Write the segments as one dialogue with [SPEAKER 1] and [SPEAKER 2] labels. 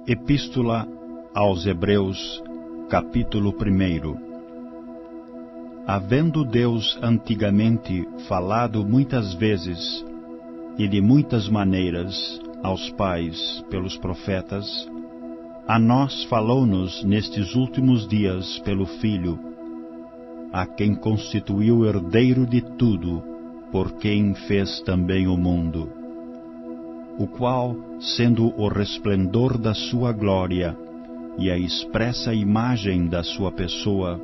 [SPEAKER 1] Epístola aos Hebreus, capítulo 1. Havendo Deus antigamente falado muitas vezes e de muitas maneiras aos pais pelos profetas, a nós falou-nos nestes últimos dias pelo Filho, a quem constituiu herdeiro de tudo, por quem fez também o mundo, o qual, sendo o resplendor da sua glória e a expressa imagem da sua pessoa,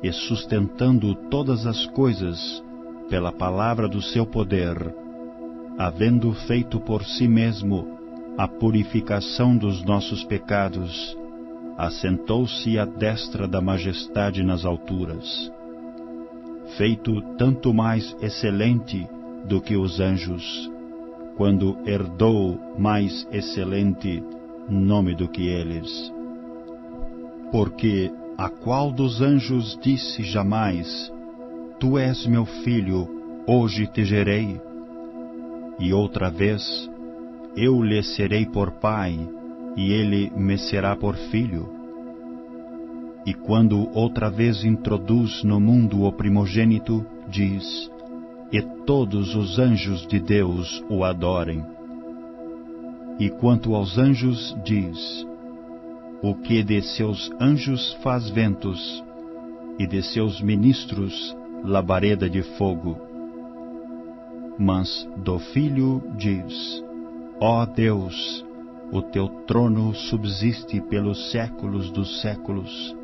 [SPEAKER 1] e sustentando todas as coisas pela palavra do seu poder, havendo feito por si mesmo a purificação dos nossos pecados, assentou-se à destra da majestade nas alturas, feito tanto mais excelente do que os anjos, quando herdou mais excelente nome do que eles. Porque a qual dos anjos disse jamais: Tu és meu filho, hoje te gerei? E outra vez: Eu lhe serei por pai, e ele me será por filho? E quando outra vez introduz no mundo o primogênito, diz: E todos os anjos de Deus o adorem. E quanto aos anjos, diz: O que de seus anjos faz ventos, e de seus ministros labareda de fogo. Mas do Filho diz: Ó Deus, o teu trono subsiste pelos séculos dos séculos,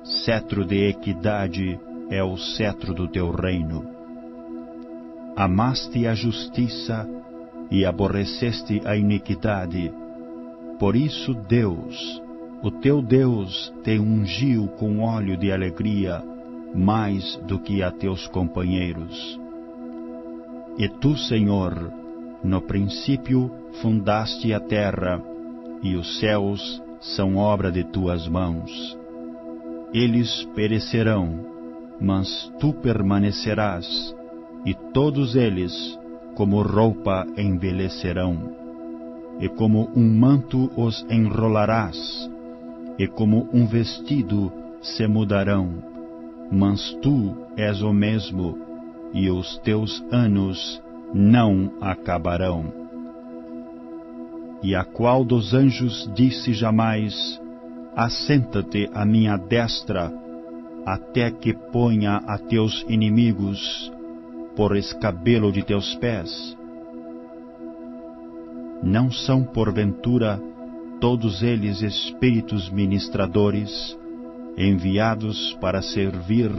[SPEAKER 1] cetro de equidade é o cetro do teu reino. Amaste a justiça e aborreceste a iniquidade. Por isso Deus, o teu Deus, te ungiu com óleo de alegria, mais do que a teus companheiros. E tu, Senhor, no princípio fundaste a terra, e os céus são obra de tuas mãos. Eles perecerão, mas tu permanecerás, e todos eles, como roupa, envelhecerão, e como um manto os enrolarás, e como um vestido se mudarão, mas tu és o mesmo, e os teus anos não acabarão. E a qual dos anjos disse jamais: Assenta-te à minha destra, até que ponha a teus inimigos por escabelo de teus pés? Não são, porventura, todos eles espíritos ministradores, enviados para servir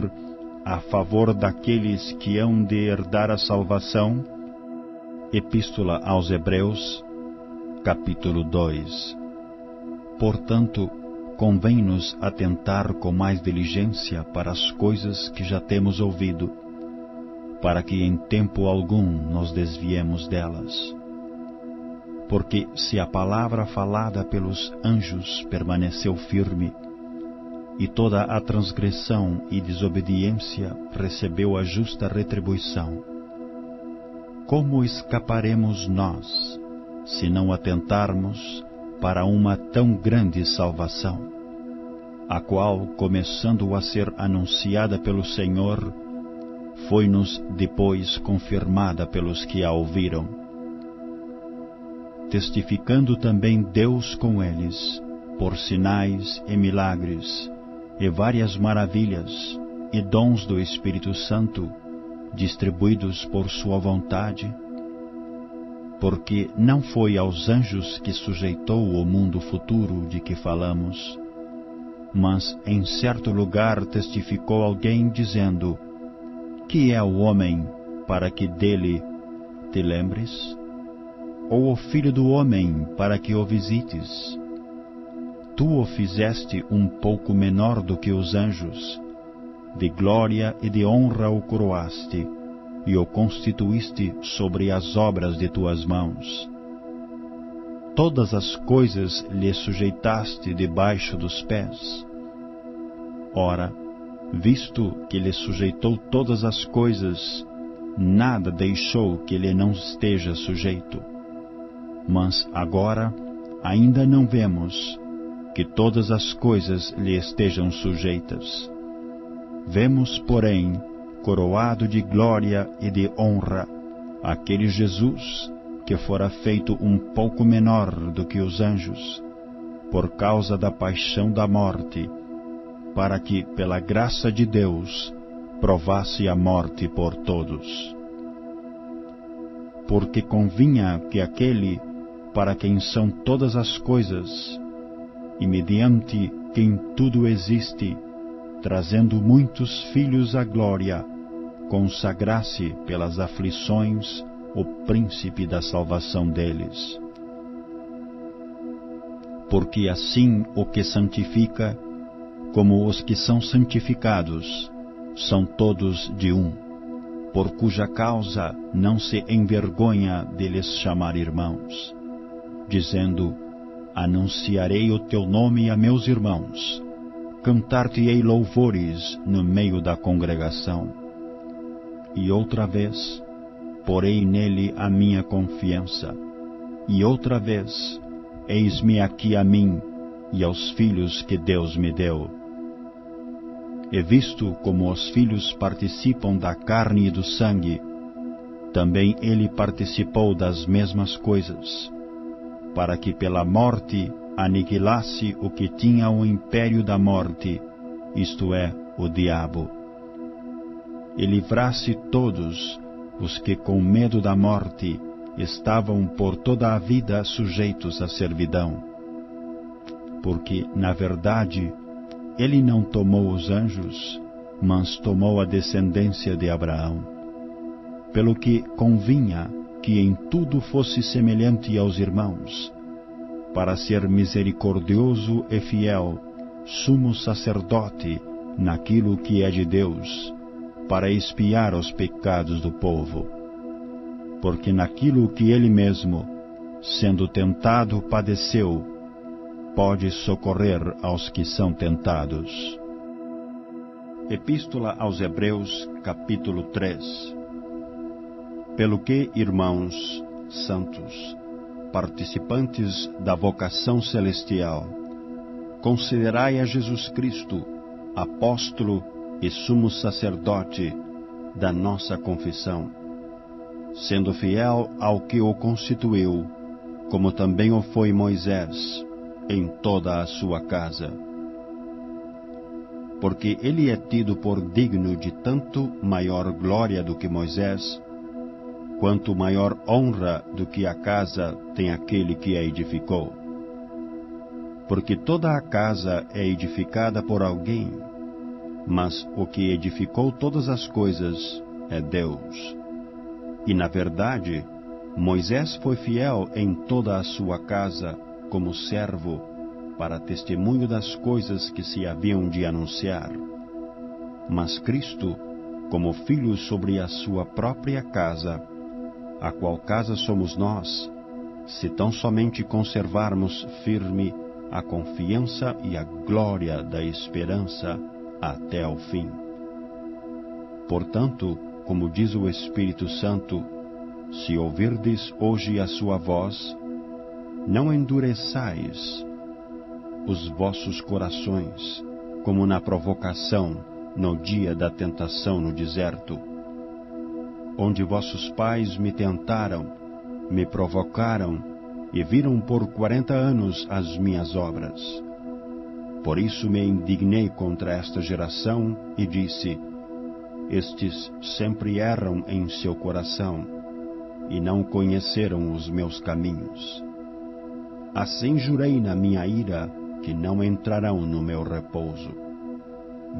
[SPEAKER 1] a favor daqueles que hão de herdar a salvação? Epístola aos Hebreus, capítulo 2. Portanto, convém-nos atentar com mais diligência para as coisas que já temos ouvido, para que em tempo algum nos desviemos delas. Porque se a palavra falada pelos anjos permaneceu firme, e toda a transgressão e desobediência recebeu a justa retribuição, como escaparemos nós, se não atentarmos para uma tão grande salvação, a qual, começando a ser anunciada pelo Senhor, foi-nos depois confirmada pelos que a ouviram, testificando também Deus com eles, por sinais e milagres, e várias maravilhas, e dons do Espírito Santo, distribuídos por sua vontade, porque não foi aos anjos que sujeitou o mundo futuro de que falamos, mas em certo lugar testificou alguém dizendo: Que é o homem para que dele te lembres? Ou o filho do homem para que o visites? Tu o fizeste um pouco menor do que os anjos, de glória e de honra o coroaste, e o constituíste sobre as obras de tuas mãos. Todas as coisas lhe sujeitaste debaixo dos pés. Ora, visto que lhe sujeitou todas as coisas, nada deixou que lhe não esteja sujeito. Mas agora ainda não vemos que todas as coisas lhe estejam sujeitas. Vemos, porém, coroado de glória e de honra, aquele Jesus que fora feito um pouco menor do que os anjos, por causa da paixão da morte, para que, pela graça de Deus, provasse a morte por todos. Porque convinha que aquele para quem são todas as coisas, e mediante quem tudo existe, trazendo muitos filhos à glória, consagrasse pelas aflições o príncipe da salvação deles. Porque assim o que santifica, como os que são santificados, são todos de um, por cuja causa não se envergonha de lhes chamar irmãos, dizendo: anunciarei o teu nome a meus irmãos, cantar-te-ei louvores no meio da congregação. E outra vez, porei nele a minha confiança, e outra vez, eis-me aqui a mim e aos filhos que Deus me deu. E visto como os filhos participam da carne e do sangue, também ele participou das mesmas coisas, para que pela morte aniquilasse o que tinha o império da morte, isto é, o diabo, e livrasse todos os que com medo da morte estavam por toda a vida sujeitos à servidão. Porque, na verdade, ele não tomou os anjos, mas tomou a descendência de Abraão, pelo que convinha que em tudo fosse semelhante aos irmãos, para ser misericordioso e fiel, sumo sacerdote naquilo que é de Deus, para expiar os pecados do povo. Porque naquilo que ele mesmo, sendo tentado, padeceu, pode socorrer aos que são tentados. Epístola aos Hebreus, capítulo 3. Pelo que, irmãos santos, participantes da vocação celestial, considerai a Jesus Cristo, apóstolo e sumo sacerdote da nossa confissão, sendo fiel ao que o constituiu, como também o foi Moisés, em toda a sua casa. Porque ele é tido por digno de tanto maior glória do que Moisés, quanto maior honra do que a casa tem aquele que a edificou. Porque toda a casa é edificada por alguém, mas o que edificou todas as coisas é Deus. E, na verdade, Moisés foi fiel em toda a sua casa, como servo, para testemunho das coisas que se haviam de anunciar. Mas Cristo, como filho sobre a sua própria casa, a qual casa somos nós, se tão somente conservarmos firme a confiança e a glória da esperança até ao fim. Portanto, como diz o Espírito Santo, se ouvirdes hoje a sua voz, não endureçais os vossos corações, como na provocação, no dia da tentação no deserto, onde vossos pais me tentaram, me provocaram e viram por 40 anos as minhas obras. Por isso me indignei contra esta geração e disse: estes sempre erram em seu coração e não conheceram os meus caminhos. Assim jurei na minha ira que não entrarão no meu repouso.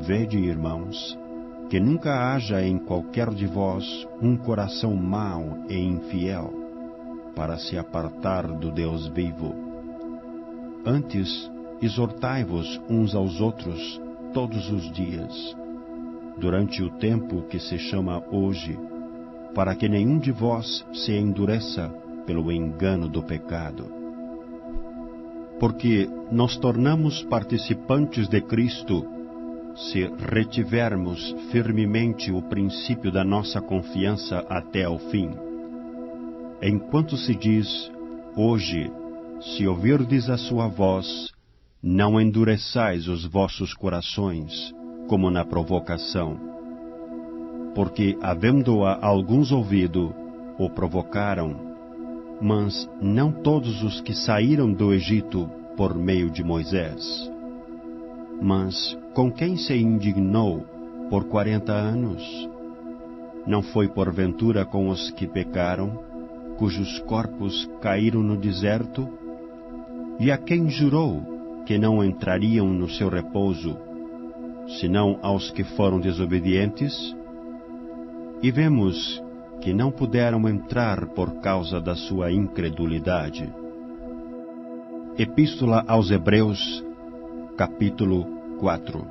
[SPEAKER 1] Vede, irmãos, que nunca haja em qualquer de vós um coração mau e infiel, para se apartar do Deus vivo. Antes, exortai-vos uns aos outros todos os dias, durante o tempo que se chama hoje, para que nenhum de vós se endureça pelo engano do pecado. Porque nos tornamos participantes de Cristo, se retivermos firmemente o princípio da nossa confiança até ao fim. Enquanto se diz, hoje, se ouvirdes a sua voz, não endureçais os vossos corações, como na provocação. Porque, havendo-a alguns ouvido, o provocaram, mas não todos os que saíram do Egito por meio de Moisés. Mas com quem se indignou por 40 anos? Não foi porventura com os que pecaram, cujos corpos caíram no deserto? E a quem jurou que não entrariam no seu repouso, senão aos que foram desobedientes? E vemos que não puderam entrar por causa da sua incredulidade. Epístola aos Hebreus, capítulo 4.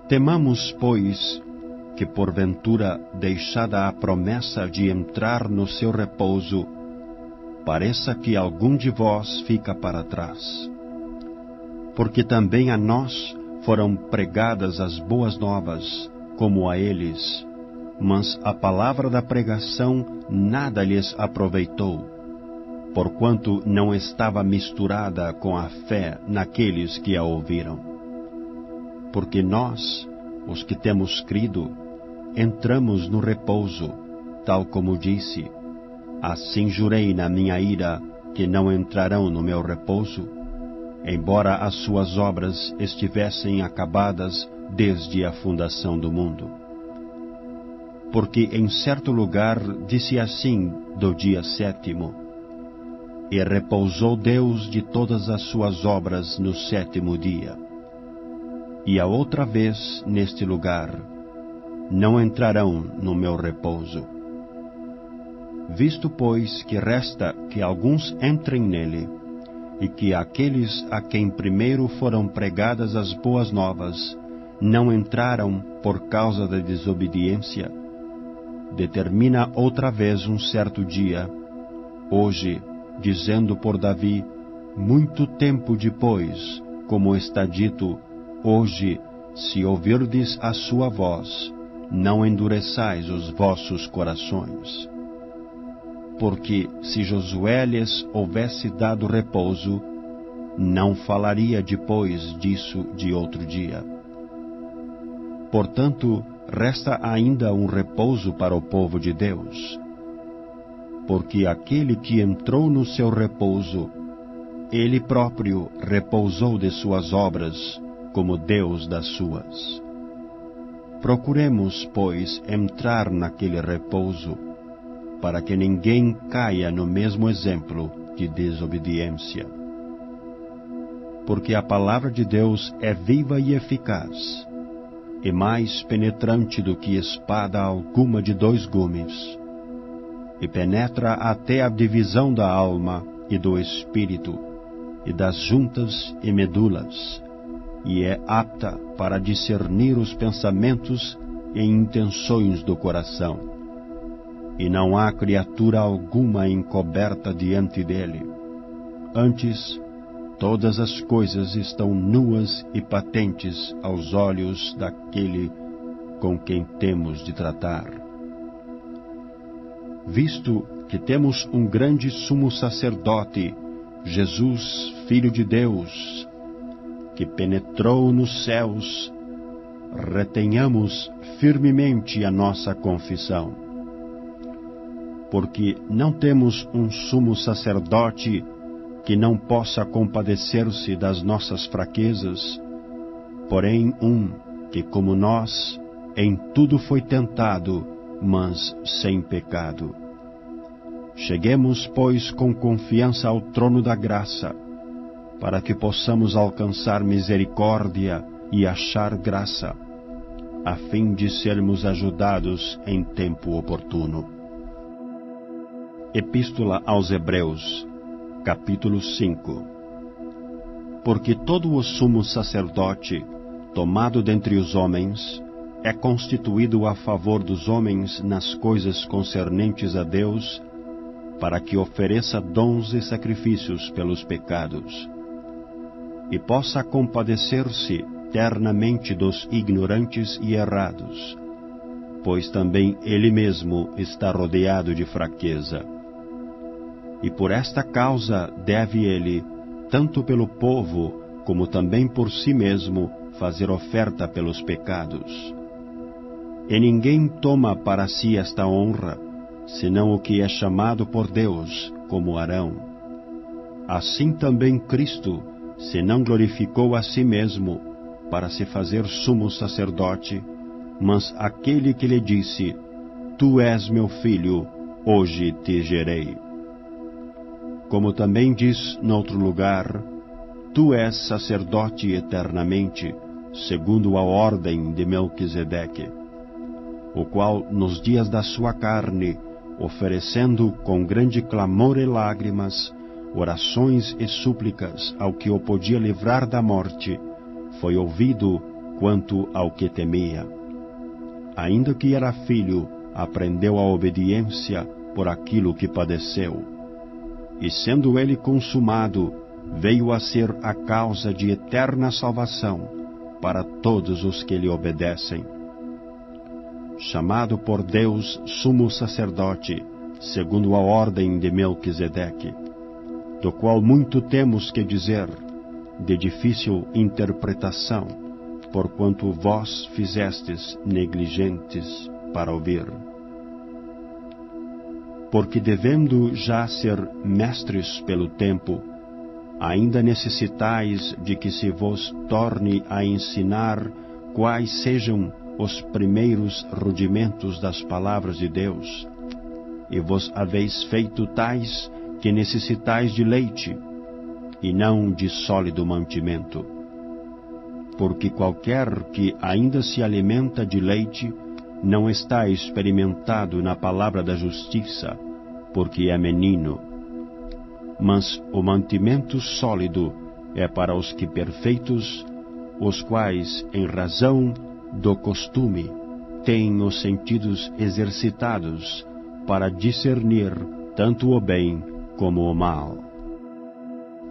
[SPEAKER 1] Temamos, pois, que porventura, deixada a promessa de entrar no seu repouso, pareça que algum de vós fica para trás. Porque também a nós foram pregadas as boas novas, como a eles, mas a palavra da pregação nada lhes aproveitou, porquanto não estava misturada com a fé naqueles que a ouviram. Porque nós, os que temos crido, entramos no repouso, tal como disse: assim jurei na minha ira que não entrarão no meu repouso, embora as suas obras estivessem acabadas desde a fundação do mundo. Porque em certo lugar disse assim do dia 7º: e repousou Deus de todas as suas obras no 7º dia. E a outra vez neste lugar: não entrarão no meu repouso. Visto, pois, que resta que alguns entrem nele, e que aqueles a quem primeiro foram pregadas as boas novas não entraram por causa da desobediência, determina outra vez um certo dia, hoje, dizendo por Davi, muito tempo depois, como está dito: hoje, se ouvirdes a sua voz, não endureçais os vossos corações. Porque, se Josué lhes houvesse dado repouso, não falaria depois disso de outro dia. Portanto, resta ainda um repouso para o povo de Deus. Porque aquele que entrou no seu repouso, ele próprio repousou de suas obras, como Deus das suas. Procuremos, pois, entrar naquele repouso, para que ninguém caia no mesmo exemplo de desobediência. Porque a palavra de Deus é viva e eficaz, e mais penetrante do que espada alguma de 2 gumes, e penetra até a divisão da alma e do espírito, e das juntas e medulas, e é apta para discernir os pensamentos e intenções do coração. E não há criatura alguma encoberta diante dele. Antes, todas as coisas estão nuas e patentes aos olhos daquele com quem temos de tratar. Visto que temos um grande sumo sacerdote, Jesus, Filho de Deus, que penetrou nos céus, retenhamos firmemente a nossa confissão. Porque não temos um sumo sacerdote que não possa compadecer-se das nossas fraquezas, porém um que, como nós, em tudo foi tentado, mas sem pecado. Cheguemos, pois, com confiança ao trono da graça, para que possamos alcançar misericórdia e achar graça, a fim de sermos ajudados em tempo oportuno. Epístola aos Hebreus, capítulo 5. Porque todo o sumo sacerdote, tomado dentre os homens, é constituído a favor dos homens nas coisas concernentes a Deus, para que ofereça dons e sacrifícios pelos pecados, e possa compadecer-se ternamente dos ignorantes e errados, pois também ele mesmo está rodeado de fraqueza. e por esta causa deve ele, tanto pelo povo, como também por si mesmo, fazer oferta pelos pecados. E ninguém toma para si esta honra, senão o que é chamado por Deus, como Arão. Assim também Cristo se não glorificou a si mesmo, para se fazer sumo sacerdote, mas aquele que lhe disse: Tu és meu filho, hoje te gerei. Como também diz noutro lugar: Tu és sacerdote eternamente, segundo a ordem de Melquisedeque, o qual, nos dias da sua carne, oferecendo com grande clamor e lágrimas, orações e súplicas ao que o podia livrar da morte, foi ouvido quanto ao que temia. Ainda que era filho, aprendeu a obediência por aquilo que padeceu. E sendo ele consumado, veio a ser a causa de eterna salvação para todos os que lhe obedecem. Chamado por Deus sumo sacerdote, segundo a ordem de Melquisedeque, do qual muito temos que dizer, de difícil interpretação, porquanto vós fizestes negligentes para ouvir. Porque devendo já ser mestres pelo tempo, ainda necessitais de que se vos torne a ensinar quais sejam os primeiros rudimentos das palavras de Deus, e vos haveis feito tais que necessitais de leite, e não de sólido mantimento. Porque qualquer que ainda se alimenta de leite, não está experimentado na palavra da justiça, porque é menino. Mas o mantimento sólido é para os que perfeitos, os quais, em razão do costume, têm os sentidos exercitados para discernir tanto o bem como o mal.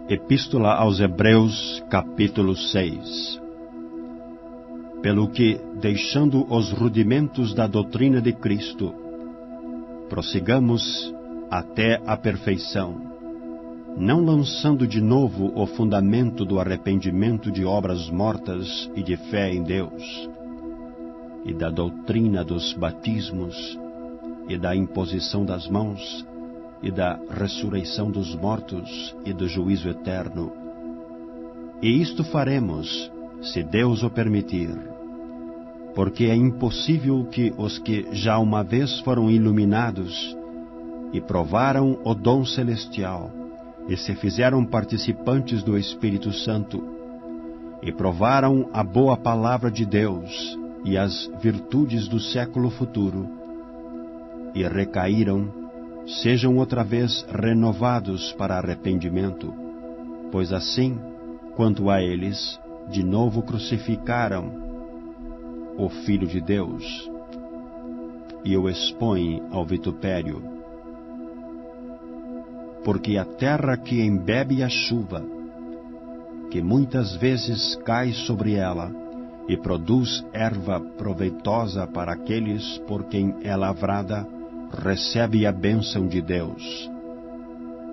[SPEAKER 1] Epístola aos Hebreus, capítulo 6. Pelo que, deixando os rudimentos da doutrina de Cristo, prossigamos até a perfeição, não lançando de novo o fundamento do arrependimento de obras mortas e de fé em Deus, e da doutrina dos batismos, e da imposição das mãos, e da ressurreição dos mortos, e do juízo eterno. E isto faremos, se Deus o permitir, porque é impossível que os que já uma vez foram iluminados e provaram o dom celestial, e se fizeram participantes do Espírito Santo, e provaram a boa palavra de Deus e as virtudes do século futuro, e recaíram, sejam outra vez renovados para arrependimento, pois assim, quanto a eles, de novo crucificaram o Filho de Deus, e o expõem ao vitupério. Porque a terra que embebe a chuva, que muitas vezes cai sobre ela, e produz erva proveitosa para aqueles por quem é lavrada, recebe a bênção de Deus.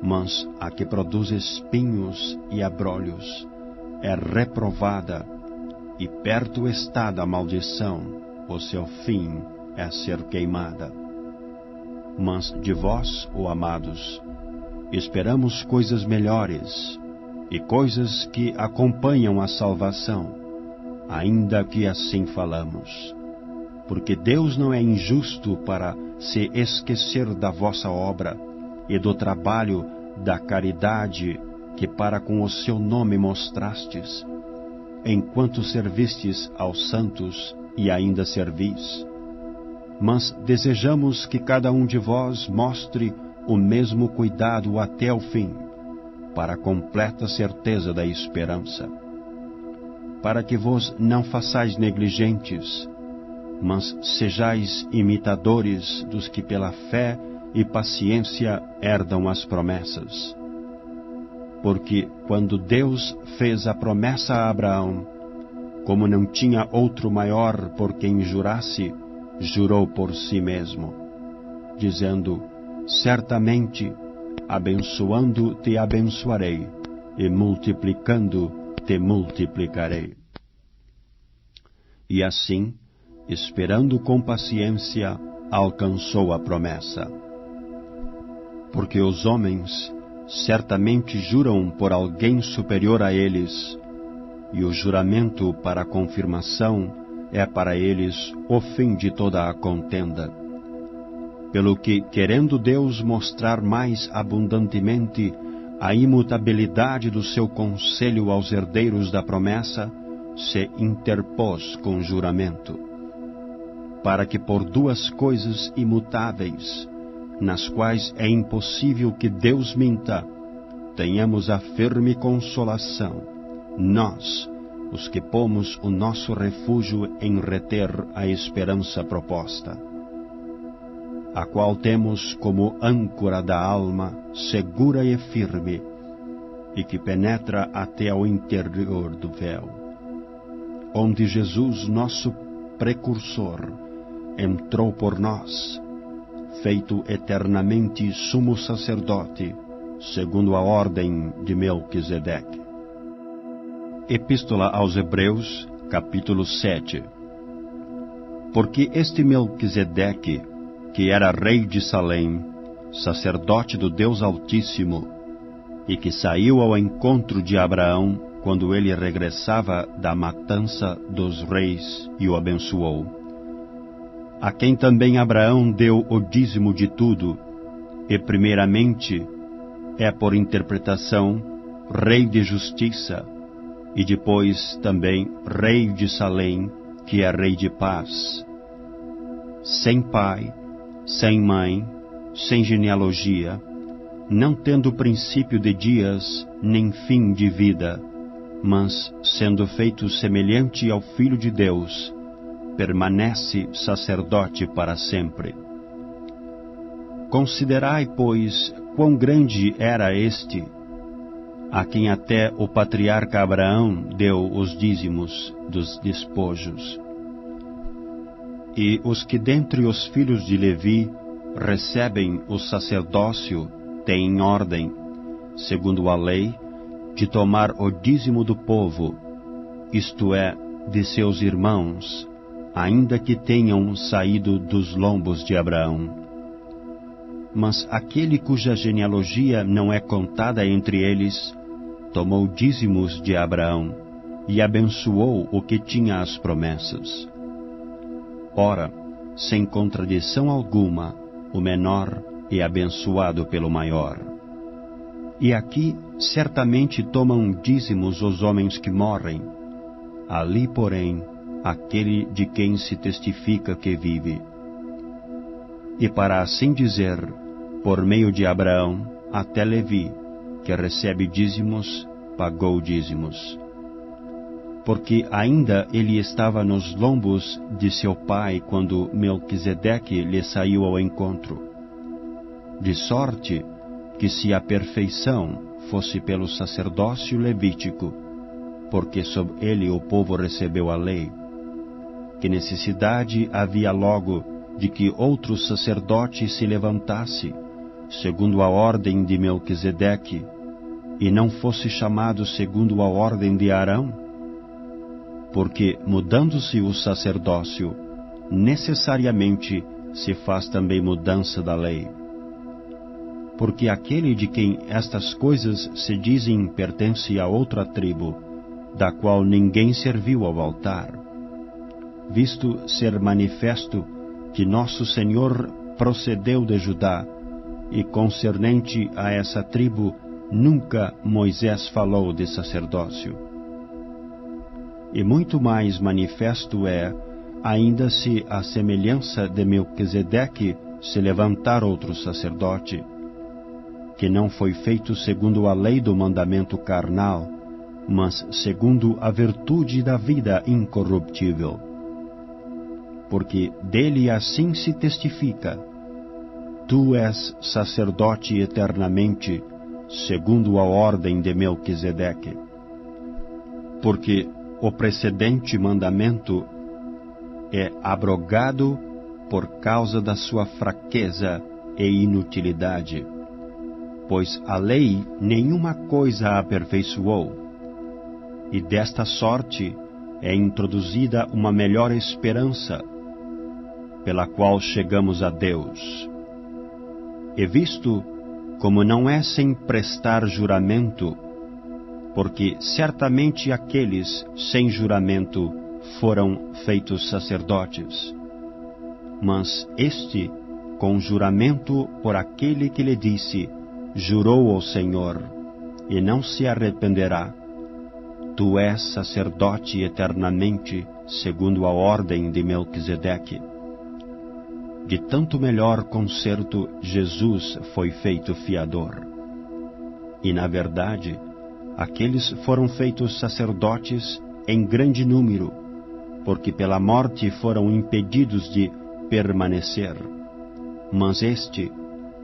[SPEAKER 1] Mas a que produz espinhos e abrolhos é reprovada, e perto está da maldição, o seu fim é ser queimada. Mas de vós, ó amados, esperamos coisas melhores, e coisas que acompanham a salvação, ainda que assim falamos. Porque Deus não é injusto para se esquecer da vossa obra e do trabalho da caridade que para com o seu nome mostrastes, enquanto servistes aos santos e ainda servis. Mas desejamos que cada um de vós mostre o mesmo cuidado até o fim, para a completa certeza da esperança, para que vos não façais negligentes, mas sejais imitadores dos que pela fé e paciência herdam as promessas. Porque quando Deus fez a promessa a Abraão, como não tinha outro maior por quem jurasse, jurou por si mesmo, dizendo: certamente
[SPEAKER 2] abençoando te abençoarei, e multiplicando te multiplicarei. E assim, esperando com paciência, alcançou a promessa. Porque os homens certamente juram por alguém superior a eles, e o juramento para a confirmação é para eles o fim de toda a contenda. Pelo que, querendo Deus mostrar mais abundantemente a imutabilidade do seu conselho aos herdeiros da promessa, se interpôs com juramento, para que por duas coisas imutáveis, nas quais é impossível que Deus minta, tenhamos a firme consolação, nós, os que pomos o nosso refúgio em reter a esperança proposta, a qual temos como âncora da alma, segura e firme, e que penetra até ao interior do véu, onde Jesus, nosso precursor, entrou por nós, feito eternamente sumo sacerdote, segundo a ordem de Melquisedeque. Epístola aos Hebreus, capítulo 7. Porque este Melquisedeque, que era rei de Salém, sacerdote do Deus Altíssimo, e que saiu ao encontro de Abraão quando ele regressava da matança dos reis e o abençoou, a quem também Abraão deu o dízimo de tudo, e primeiramente é por interpretação rei de justiça, e depois também rei de Salém, que é rei de paz, sem pai, sem mãe, sem genealogia, não tendo princípio de dias, nem fim de vida, mas, sendo feito semelhante ao Filho de Deus, permanece sacerdote para sempre. Considerai, pois, quão grande era este, a quem até o patriarca Abraão deu os dízimos dos despojos. E os que dentre os filhos de Levi recebem o sacerdócio têm ordem, segundo a lei, de tomar o dízimo do povo, isto é, de seus irmãos, ainda que tenham saído dos lombos de Abraão. Mas aquele cuja genealogia não é contada entre eles, tomou dízimos de Abraão e abençoou o que tinha as promessas. Ora, sem contradição alguma, o menor é abençoado pelo maior. E aqui certamente tomam dízimos os homens que morrem, ali, porém, aquele de quem se testifica que vive. E para assim dizer, por meio de Abraão, até Levi, que recebe dízimos, pagou dízimos. Porque ainda ele estava nos lombos de seu pai quando Melquisedeque lhe saiu ao encontro. De sorte que se a perfeição fosse pelo sacerdócio levítico, porque sob ele o povo recebeu a lei, que necessidade havia logo de que outro sacerdote se levantasse, segundo a ordem de Melquisedeque, e não fosse chamado segundo a ordem de Arão? Porque, mudando-se o sacerdócio, necessariamente se faz também mudança da lei. Porque aquele de quem estas coisas se dizem pertence a outra tribo, da qual ninguém serviu ao altar, visto ser manifesto que nosso Senhor procedeu de Judá, e concernente a essa tribo nunca Moisés falou de sacerdócio. E muito mais manifesto é, ainda se a semelhança de Melquisedeque se levantar outro sacerdote, que não foi feito segundo a lei do mandamento carnal, mas segundo a virtude da vida incorruptível. Porque dele assim se testifica: tu és sacerdote eternamente, segundo a ordem de Melquisedeque. Porque o precedente mandamento é abrogado por causa da sua fraqueza e inutilidade, pois a lei nenhuma coisa aperfeiçoou, e desta sorte é introduzida uma melhor esperança, pela qual chegamos a Deus. E visto como não é sem prestar juramento, porque certamente aqueles sem juramento foram feitos sacerdotes, mas este com juramento por aquele que lhe disse: jurou ao Senhor, e não se arrependerá. Tu és sacerdote eternamente, segundo a ordem de Melquisedeque. De tanto melhor concerto, Jesus foi feito fiador. E, na verdade, aqueles foram feitos sacerdotes em grande número, porque pela morte foram impedidos de permanecer. Mas este,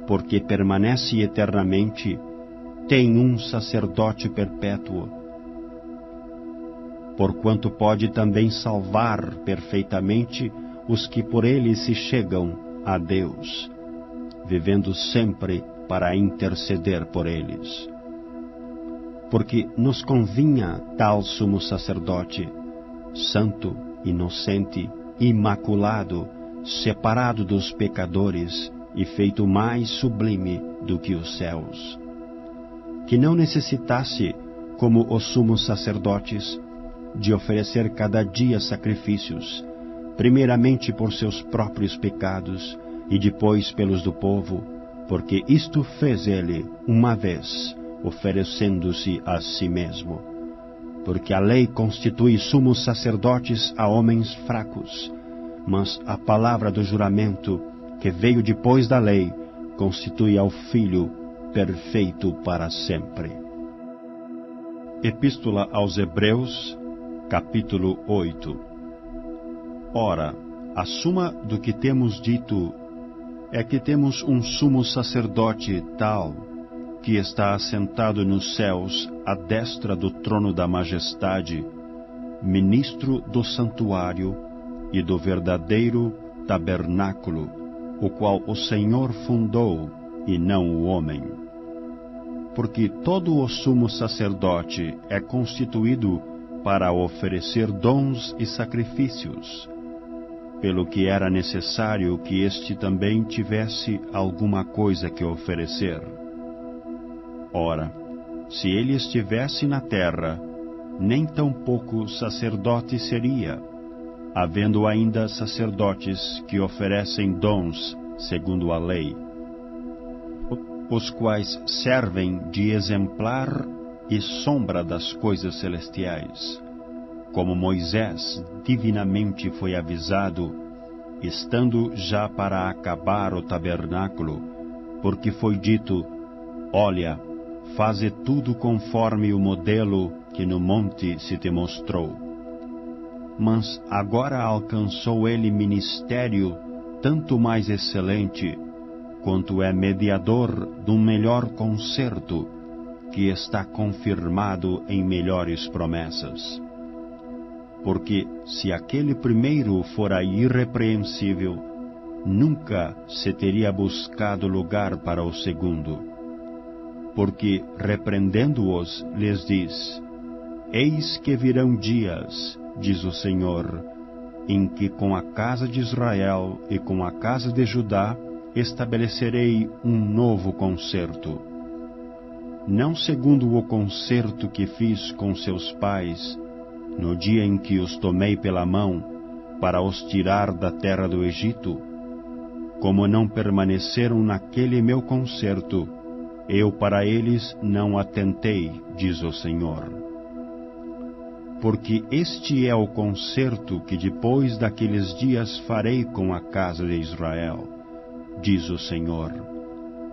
[SPEAKER 2] porque permanece eternamente, tem um sacerdote perpétuo, porquanto pode também salvar perfeitamente os que por ele se chegam a Deus, vivendo sempre para interceder por eles. Porque nos convinha tal sumo sacerdote, santo, inocente, imaculado, separado dos pecadores e feito mais sublime do que os céus, que não necessitasse, como os sumos sacerdotes, de oferecer cada dia sacrifícios, primeiramente por seus próprios pecados e depois pelos do povo, porque isto fez ele uma vez, oferecendo-se a si mesmo. Porque a lei constitui sumos sacerdotes a homens fracos, mas a palavra do juramento, que veio depois da lei, constitui ao Filho perfeito para sempre. Epístola aos Hebreus, capítulo 8. Ora, a suma do que temos dito é que temos um sumo sacerdote tal, que está assentado nos céus à destra do trono da majestade, ministro do santuário e do verdadeiro tabernáculo, o qual o Senhor fundou e não o homem. Porque todo o sumo sacerdote é constituído para oferecer dons e sacrifícios, pelo que era necessário que este também tivesse alguma coisa que oferecer. Ora, se ele estivesse na terra, nem tampouco sacerdote seria, havendo ainda sacerdotes que oferecem dons segundo a lei, os quais servem de exemplar e sombra das coisas celestiais, como Moisés divinamente foi avisado, estando já para acabar o tabernáculo, porque foi dito: olha, faze tudo conforme o modelo que no monte se te mostrou. Mas agora alcançou ele ministério tanto mais excelente, quanto é mediador de um melhor concerto, que está confirmado em melhores promessas. Porque se aquele primeiro fora irrepreensível, nunca se teria buscado lugar para o segundo. Porque, repreendendo-os, lhes diz: eis que virão dias, diz o Senhor, em que com a casa de Israel e com a casa de Judá estabelecerei um novo concerto. Não segundo o concerto que fiz com seus pais, no dia em que os tomei pela mão, para os tirar da terra do Egito, como não permaneceram naquele meu concerto, eu para eles não atentei, diz o Senhor. Porque este é o concerto que depois daqueles dias farei com a casa de Israel, diz o Senhor.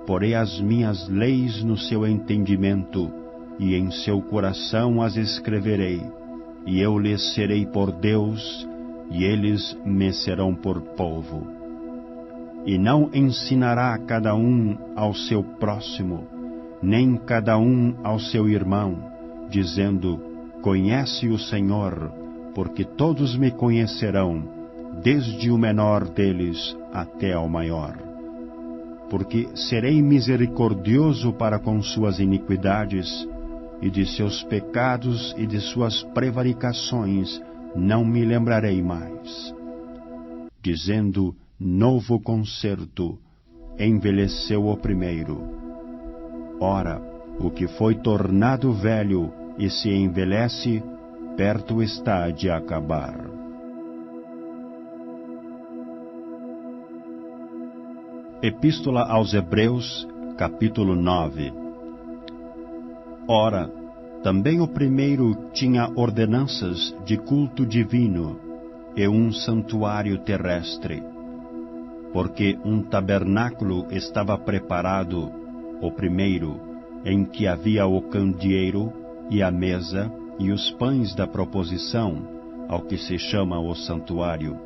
[SPEAKER 2] Porei as minhas leis no seu entendimento, e em seu coração as escreverei, e eu lhes serei por Deus, e eles me serão por povo. E não ensinará cada um ao seu próximo, nem cada um ao seu irmão, dizendo: conhece o Senhor, porque todos me conhecerão, desde o menor deles até ao maior.
[SPEAKER 1] porque serei misericordioso para com suas iniquidades, e de seus pecados e de suas prevaricações não me lembrarei mais. Dizendo, novo concerto, envelheceu o primeiro. Ora, o que foi tornado velho e se envelhece, perto está de acabar. Epístola aos Hebreus, capítulo 9. Ora, também o primeiro tinha ordenanças de culto divino e um santuário terrestre, porque um tabernáculo estava preparado, o primeiro, em que havia o candeeiro e a mesa e os pães da proposição, ao que se chama o santuário.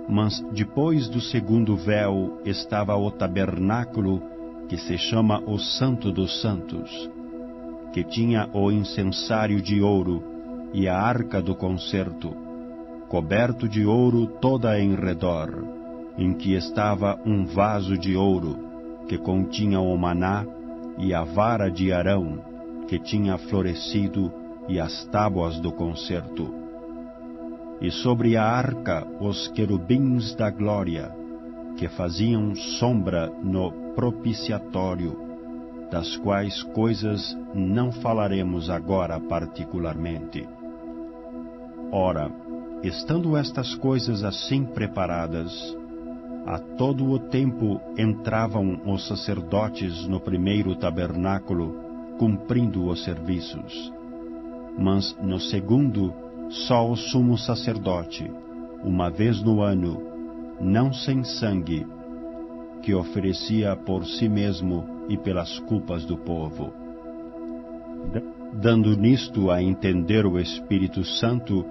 [SPEAKER 1] Mas depois do segundo véu estava o tabernáculo, que se chama o Santo dos Santos, que tinha o incensário de ouro e a arca do concerto, coberto de ouro toda em redor, em que estava um vaso de ouro, que continha o maná, e a vara de Arão, que tinha florescido, e as tábuas do concerto. E sobre a arca os querubins da glória, que faziam sombra no propiciatório, das quais coisas não falaremos agora particularmente. Ora, estando estas coisas assim preparadas, a todo o tempo entravam os sacerdotes no primeiro tabernáculo, cumprindo os serviços. Mas no segundo, só o sumo sacerdote, uma vez no ano, não sem sangue, que oferecia por si mesmo e pelas culpas do povo. Dando nisto a entender o Espírito Santo,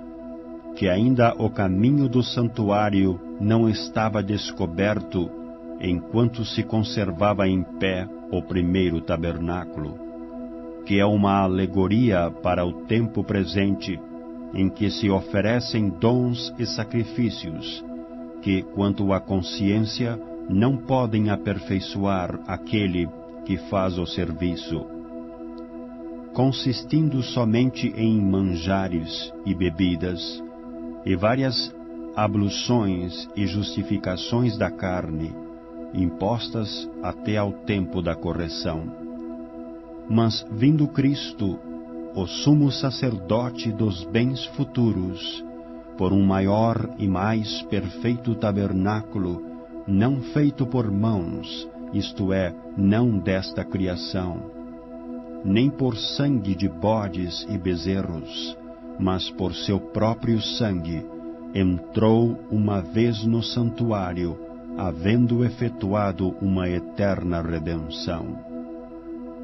[SPEAKER 1] que ainda o caminho do santuário não estava descoberto, enquanto se conservava em pé o primeiro tabernáculo, que é uma alegoria para o tempo presente, em que se oferecem dons e sacrifícios, que, quanto à consciência, não podem aperfeiçoar aquele que faz o serviço, consistindo somente em manjares e bebidas, e várias abluções e justificações da carne, impostas até ao tempo da correção. Mas, vindo Cristo, o sumo sacerdote dos bens futuros, por um maior e mais perfeito tabernáculo, não feito por mãos, isto é, não desta criação, nem por sangue de bodes e bezerros, mas por seu próprio sangue, entrou uma vez no santuário, havendo efetuado uma eterna redenção.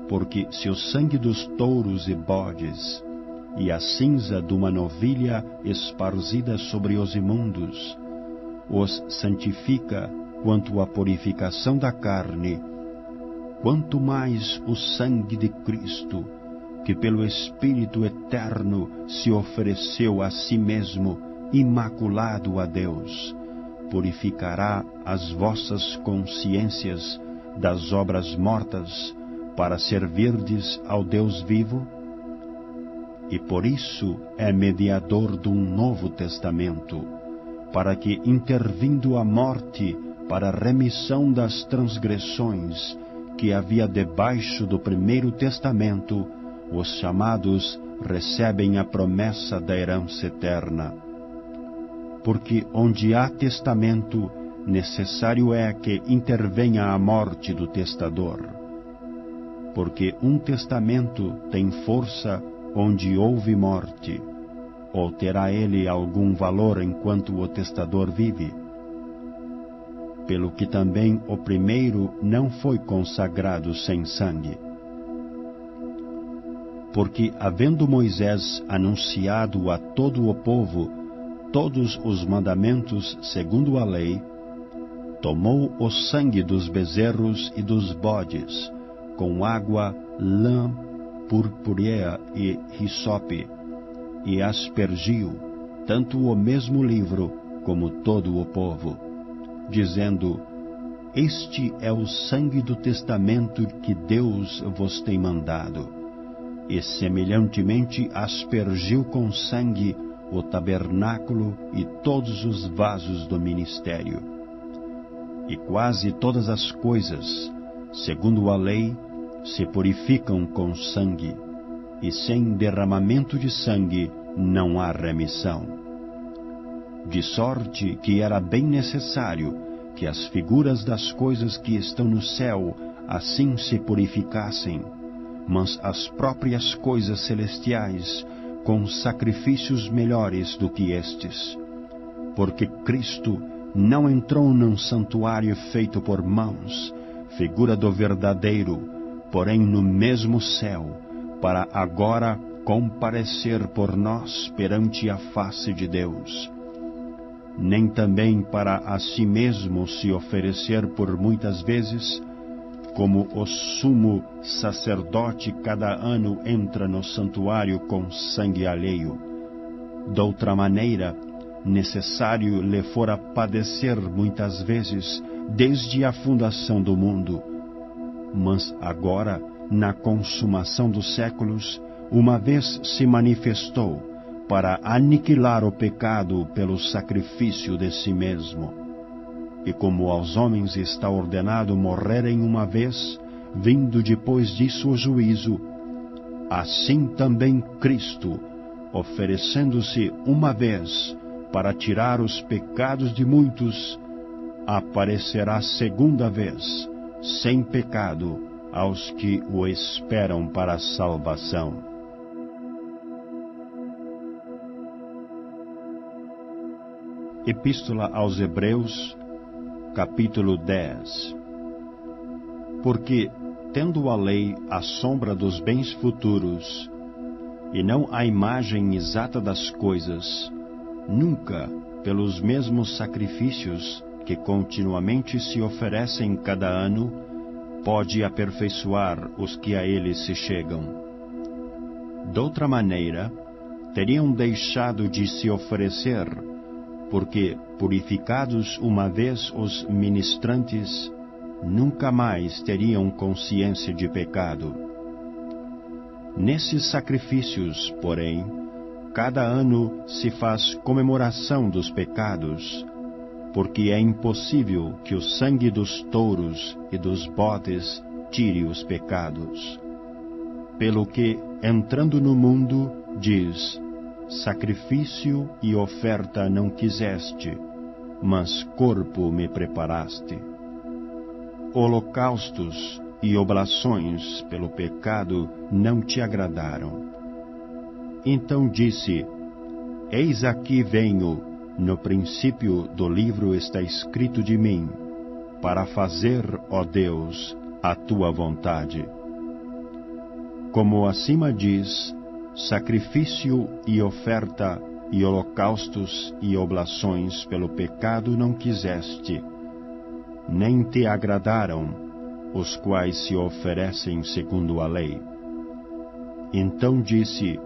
[SPEAKER 1] Porque se o sangue dos touros e bodes, e a cinza de uma novilha esparzida sobre os imundos, os santifica quanto à purificação da carne, quanto mais o sangue de Cristo, que pelo Espírito Eterno se ofereceu a si mesmo, imaculado a Deus, purificará as vossas consciências das obras mortas, para servirdes ao Deus vivo? E por isso é mediador de um novo testamento, para que, intervindo a morte para a remissão das transgressões que havia debaixo do primeiro testamento, os chamados recebem a promessa da herança eterna. Porque onde há testamento, necessário é que intervenha a morte do testador. Porque um testamento tem força onde houve morte, ou terá ele algum valor enquanto o testador vive? Pelo que também o primeiro não foi consagrado sem sangue. Porque, havendo Moisés anunciado a todo o povo todos os mandamentos segundo a lei, tomou o sangue dos bezerros e dos bodes, com água, lã, purpúrea e hisope, e aspergiu tanto o mesmo livro como todo o povo, dizendo:
[SPEAKER 2] este é o sangue do testamento que Deus vos tem mandado. E semelhantemente aspergiu com sangue o tabernáculo e todos os vasos do ministério. E quase todas as coisas, segundo a lei, se purificam com sangue, e sem derramamento de sangue não há remissão. De sorte que era bem necessário que as figuras das coisas que estão no céu assim se purificassem, mas as próprias coisas celestiais com sacrifícios melhores do que estes. Porque Cristo não entrou num santuário feito por mãos, figura do verdadeiro, porém no mesmo céu, para agora comparecer por nós perante a face de Deus. Nem também para a si mesmo se oferecer por muitas vezes, como o sumo sacerdote cada ano entra no santuário com sangue alheio. Doutra maneira, necessário lhe fora padecer muitas vezes desde a fundação do mundo. Mas agora, na consumação dos séculos, uma vez se manifestou para aniquilar o pecado pelo sacrifício de si mesmo. E como aos homens está ordenado morrerem uma vez, vindo depois disso o juízo, assim também Cristo, oferecendo-se uma vez para tirar os pecados de muitos, aparecerá segunda vez, sem pecado, aos que o esperam para a salvação. Epístola aos Hebreus, capítulo 10. Porque, tendo a lei a sombra dos bens futuros, e não a imagem exata das coisas, nunca, pelos mesmos sacrifícios que continuamente se oferecem cada ano, pode aperfeiçoar os que a ele se chegam. Doutra maneira, teriam deixado de se oferecer, porque, purificados uma vez os ministrantes, nunca mais teriam consciência de pecado. Nesses sacrifícios, porém, cada ano se faz comemoração dos pecados, porque é impossível que o sangue dos touros e dos bodes tire os pecados. Pelo que, entrando no mundo, diz: sacrifício e oferta não quiseste, mas corpo me preparaste. Holocaustos e oblações pelo pecado não te agradaram. Então disse: eis aqui venho, no princípio do livro está escrito de mim, para fazer, ó Deus, a tua vontade. Como acima diz, sacrifício e oferta e holocaustos e oblações pelo pecado não quiseste, nem te agradaram, os quais se oferecem segundo a lei. Então disse: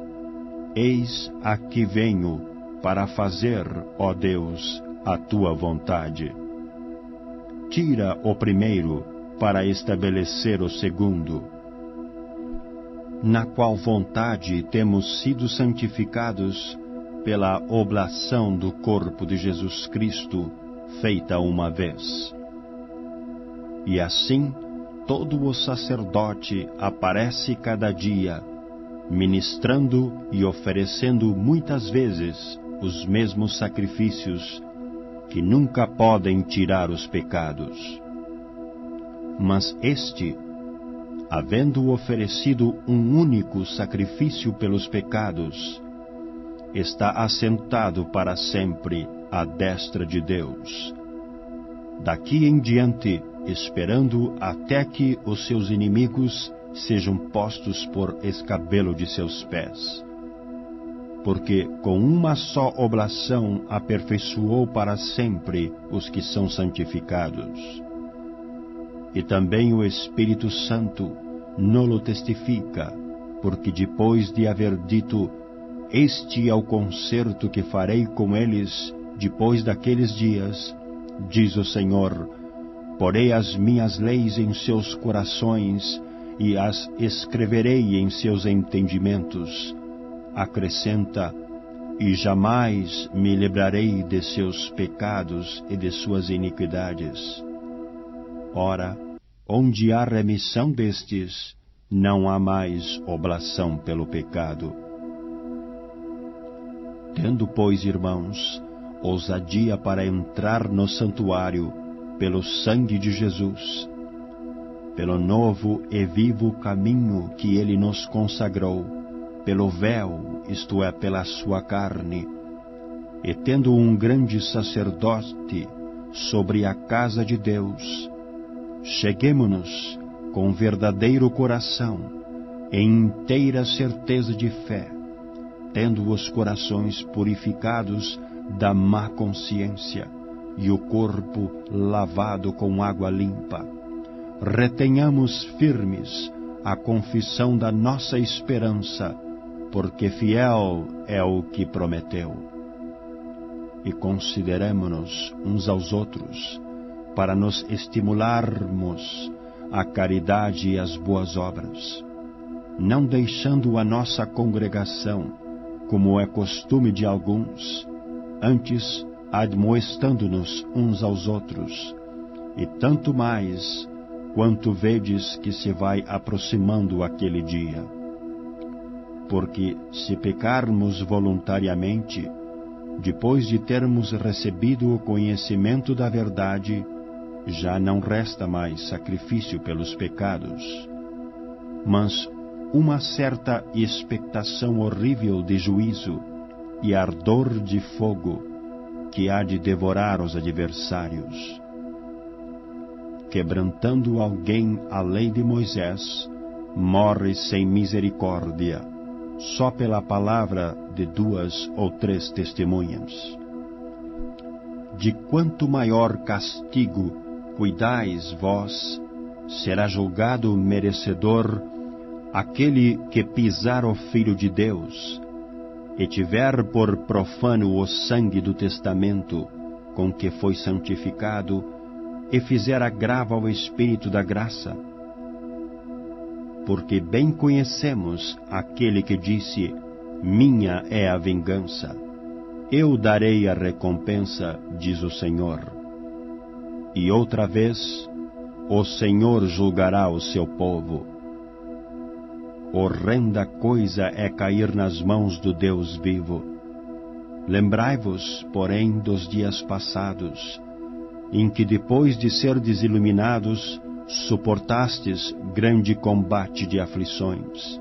[SPEAKER 2] eis aqui venho, para fazer, ó Deus, a tua vontade. Tira o primeiro, para estabelecer o segundo, na qual vontade temos sido santificados pela oblação do corpo de Jesus Cristo, feita uma vez. E assim, todo o sacerdote aparece cada dia, ministrando e oferecendo muitas vezes os mesmos sacrifícios, que nunca podem tirar os pecados. Mas este, havendo oferecido um único sacrifício pelos pecados, está assentado para sempre à destra de Deus. Daqui em diante, esperando até que os seus inimigos sejam postos por escabelo de seus pés. Porque com uma só oblação aperfeiçoou para sempre os que são santificados. E também o Espírito Santo nolo testifica, porque depois de haver dito: este é o concerto que farei com eles depois daqueles dias, diz o Senhor,
[SPEAKER 1] porei as minhas leis em seus corações e as escreverei em seus entendimentos. Acrescenta: e jamais me livrarei de seus pecados e de suas iniquidades. Ora, onde há remissão destes, não há mais oblação pelo pecado. Tendo, pois, irmãos, ousadia para entrar no santuário pelo sangue de Jesus, pelo novo e vivo caminho que ele nos consagrou, pelo véu, isto é, pela sua carne, e tendo um grande sacerdote sobre a casa de Deus, cheguemo-nos com verdadeiro coração, em inteira certeza de fé, tendo os corações purificados da má consciência e o corpo lavado com água limpa. Retenhamos firmes a confissão da nossa esperança, porque fiel é o que prometeu. E consideremo-nos uns aos outros, para nos estimularmos à caridade e às boas obras, não deixando a nossa congregação, como é costume de alguns, antes admoestando-nos uns aos outros, e tanto mais quanto vedes que se vai aproximando aquele dia. Porque se pecarmos voluntariamente, depois de termos recebido o conhecimento da verdade, já não resta mais sacrifício pelos pecados, mas uma certa expectação horrível de juízo e ardor de fogo que há de devorar os adversários. Quebrantando alguém a lei de Moisés, morre sem misericórdia, só pela palavra de 2 ou 3 testemunhas. De quanto maior castigo cuidais vós, será julgado merecedor aquele que pisar o Filho de Deus, e tiver por profano o sangue do testamento com que foi santificado, e fizer agravo ao Espírito da graça. Porque bem conhecemos aquele que disse: minha é a vingança, eu darei a recompensa, diz o Senhor. E outra vez, o Senhor julgará o seu povo. Horrenda coisa é cair nas mãos do Deus vivo. Lembrai-vos, porém, dos dias passados, em que depois de serdes iluminados, suportastes grande combate de aflições.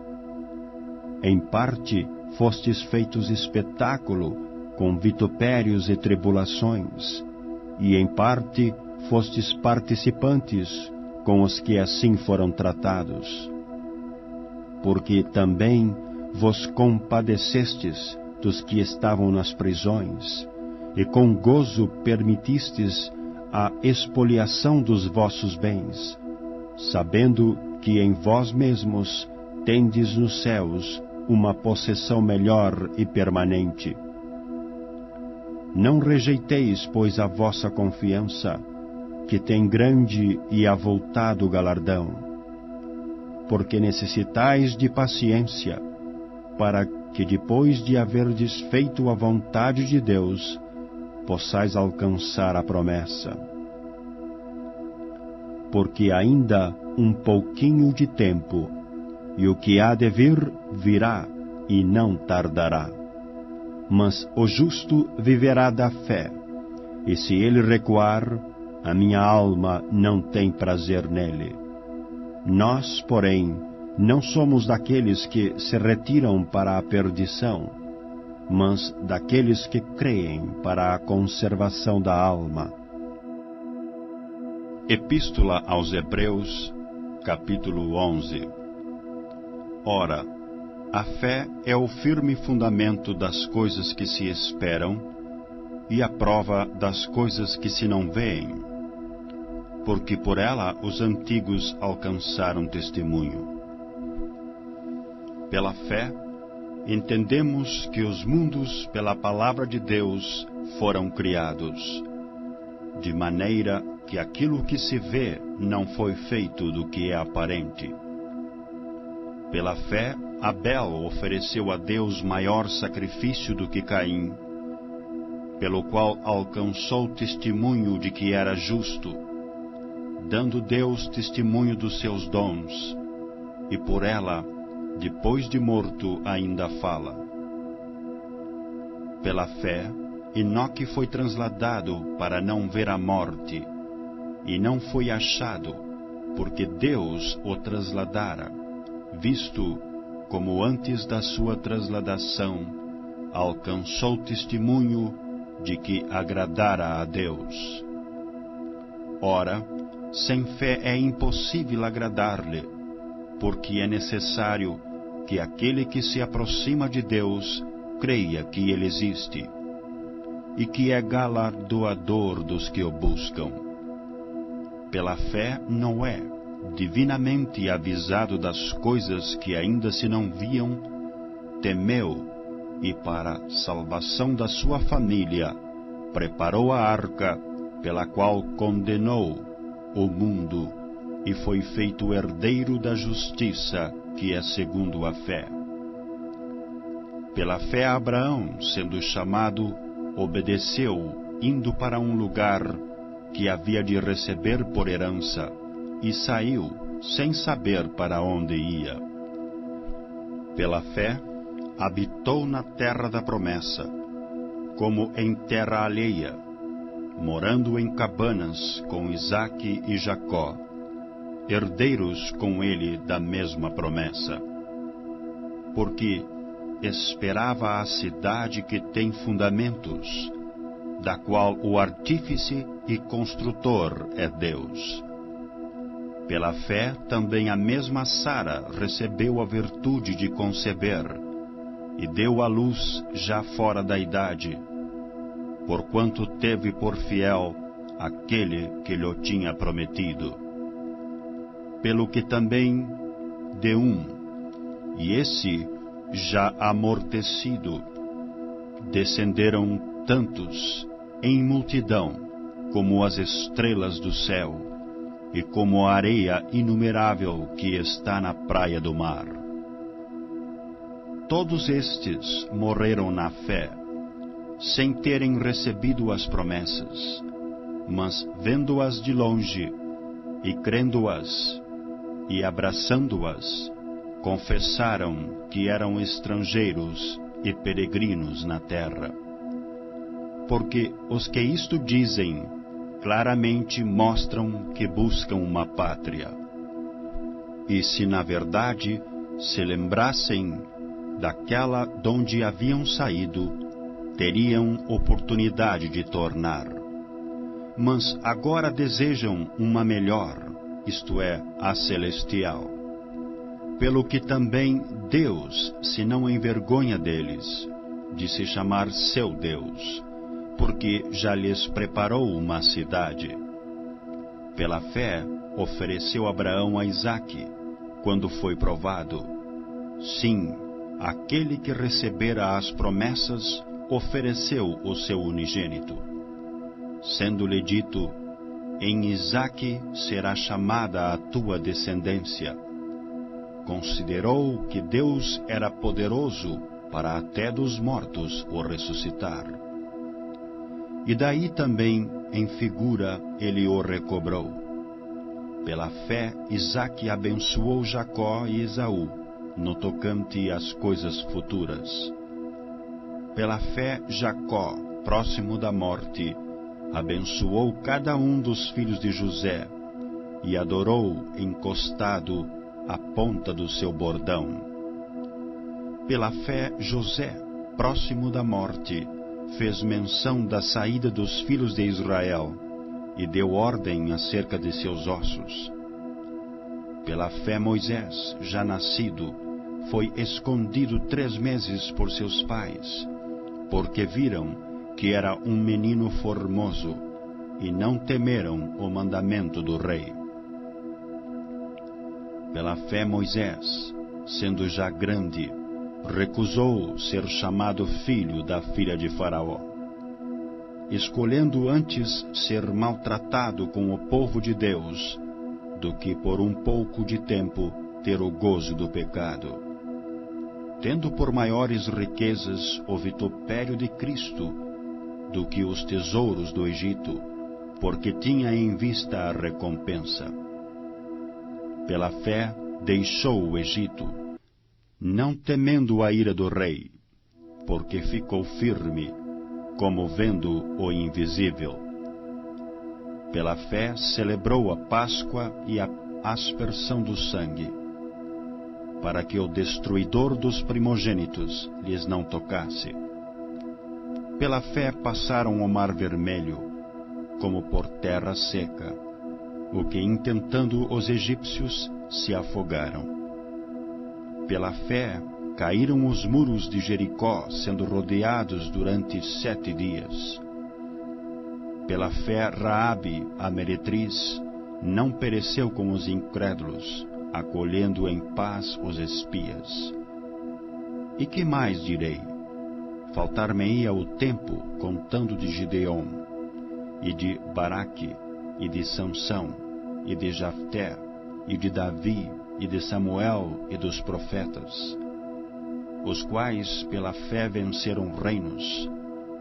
[SPEAKER 1] Em parte, fostes feitos espetáculo com vitupérios e tribulações, e em parte, fostes participantes com os que assim foram tratados. Porque também vos compadecestes dos que estavam nas prisões, e com gozo permitistes a expoliação dos vossos bens, sabendo que em vós mesmos tendes nos céus uma possessão melhor e permanente. Não rejeiteis, pois, a vossa confiança, que tem grande e avultado galardão, porque necessitais de paciência, para que depois de haverdes feito a vontade de Deus, possais alcançar a promessa. Porque ainda um pouquinho de tempo, e o que há de vir, virá, e não tardará. Mas o justo viverá da fé, e se ele recuar, a minha alma não tem prazer nele. Nós, porém, não somos daqueles que se retiram para a perdição, mas daqueles que creem para a conservação da alma. Epístola aos Hebreus, capítulo 11. Ora, a fé é o firme fundamento das coisas que se esperam e a prova das coisas que se não veem, porque por ela os antigos alcançaram testemunho. Pela fé, entendemos que os mundos, pela palavra de Deus, foram criados, de maneira que aquilo que se vê não foi feito do que é aparente. Pela fé, Abel ofereceu a Deus maior sacrifício do que Caim, pelo qual alcançou testemunho de que era justo, dando Deus testemunho dos seus dons, e por ela, depois de morto, ainda fala. Pela fé, Enoque foi transladado para não ver a morte, e não foi achado, porque Deus o trasladara, visto como antes da sua transladação alcançou testemunho de que agradara a Deus. Ora, sem fé é impossível agradar-lhe, porque é necessário que aquele que se aproxima de Deus creia que Ele existe, e que é galardoador dos que o buscam. Pela fé, Noé, divinamente avisado das coisas que ainda se não viam, temeu e, para salvação da sua família, preparou a arca, pela qual condenou o mundo e foi feito herdeiro da justiça, que é segundo a fé. Pela fé, Abraão, sendo chamado, obedeceu, indo para um lugar que havia de receber por herança, e saiu, sem saber para onde ia. Pela fé, habitou na terra da promessa, como em terra alheia, morando em cabanas com Isaque e Jacó, herdeiros com ele da mesma promessa. Porque esperava a cidade que tem fundamentos, da qual o artífice e construtor é Deus. Pela fé, também a mesma Sara recebeu a virtude de conceber, e deu à luz já fora da idade, porquanto teve por fiel aquele que lhe tinha prometido. Pelo que também de e esse já amortecido, descenderam tantos em multidão como as estrelas do céu, e como a areia inumerável que está na praia do mar. Todos estes morreram na fé, sem terem recebido as promessas, mas vendo-as de longe, e crendo-as, e abraçando-as, confessaram que eram estrangeiros e peregrinos na terra. Porque os que isto dizem, claramente mostram que buscam uma pátria. E se na verdade se lembrassem daquela donde haviam saído, teriam oportunidade de tornar. Mas agora desejam uma melhor, isto é, a celestial. Pelo que também Deus se não envergonha deles, de se chamar seu Deus, porque já lhes preparou uma cidade. Pela fé, ofereceu Abraão a Isaque, quando foi provado. Sim, aquele que recebera as promessas, ofereceu o seu unigênito. Sendo-lhe dito, em Isaque será chamada a tua descendência. Considerou que Deus era poderoso para até dos mortos o ressuscitar. E daí também, em figura, ele o recobrou. Pela fé, Isaque abençoou Jacó e Esaú, no tocante às coisas futuras. Pela fé, Jacó, próximo da morte, abençoou cada um dos filhos de José, e adorou encostado à ponta do seu bordão. Pela fé, José, próximo da morte, fez menção da saída dos filhos de Israel, e deu ordem acerca de seus ossos. Pela fé, Moisés, já nascido, foi escondido 3 meses por seus pais, porque viram que era um menino formoso, e não temeram o mandamento do rei. Pela fé, Moisés, sendo já grande, recusou ser chamado filho da filha de Faraó. escolhendo antes ser maltratado com o povo de Deus, do que por um pouco de tempo ter o gozo do pecado. Tendo por maiores riquezas o vitupério de Cristo, do que os tesouros do Egito, porque tinha em vista a recompensa. Pela fé deixou o Egito, não temendo a ira do rei, porque ficou firme, como vendo o invisível. Pela fé celebrou a Páscoa e a aspersão do sangue, para que o destruidor dos primogênitos lhes não tocasse. Pela fé passaram o mar vermelho, como por terra seca, o que intentando os egípcios se afogaram. Pela fé caíram os muros de Jericó, sendo rodeados durante 7 dias. Pela fé Raabe, a meretriz, não pereceu com os incrédulos, acolhendo em paz os espias. E que mais direi? Faltar-me-ia o tempo contando de Gideon, e de Baraque, e de Sansão, e de Jafté, e de Davi, e de Samuel, e dos profetas, os quais pela fé venceram reinos,